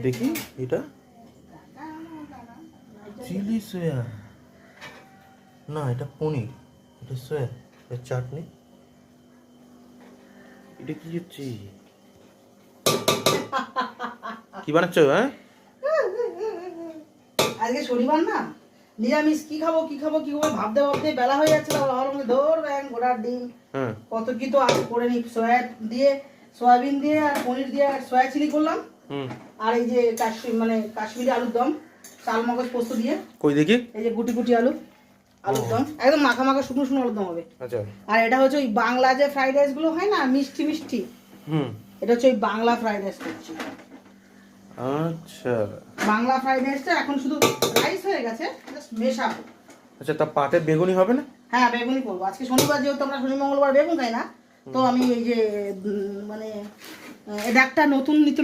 দেখি এটা chilli soya না, এটা পনির, এটা সয়া, এটা চাটনি। এটা কি হচ্ছে? কি বানাচ্ছ? হ্যাঁ, আজকে শনিবার না, নিরামিষ কি খাবো কি খাবো কি খাবো ভাবতে ভাবতে বেলা হয়ে যাচ্ছে। ধর ঘোড়ার ডিম কত কি তো আজ করে নি। সয়াবিন দিয়ে আর পনির দিয়ে সয়া চিলি করলাম। আর এই যে কাশ্মীরি আলুর দম, চাল মগজ পোস্ত দিয়ে। কই দেখি। এই যে গুটি গুটি আলুর দম, একদম মাখা মাখা শুকনো শুকনো আলুর দম হবে। আচ্ছা। আর এটা হচ্ছে ওই বাংলা যে ফ্রাইড রাইস গুলো হয় না, মিষ্টি মিষ্টি, এটা হচ্ছে ওই বাংলা ফ্রাইড রাইস করছি। আচ্ছা, বাংলা ফ্রাইড রাইসটা এখন শুধু রাইস হয়ে গেছে, জাস্ট মেশাবো। আচ্ছা, তা পাতে বেগুনি হবে না? হ্যাঁ, বেগুনি করবো আজকে শনিবার, যেহেতু আমরা শনি মঙ্গলবার বেগুন খাই না, তো আমি এই যে এটা একটা নতুন নিত্য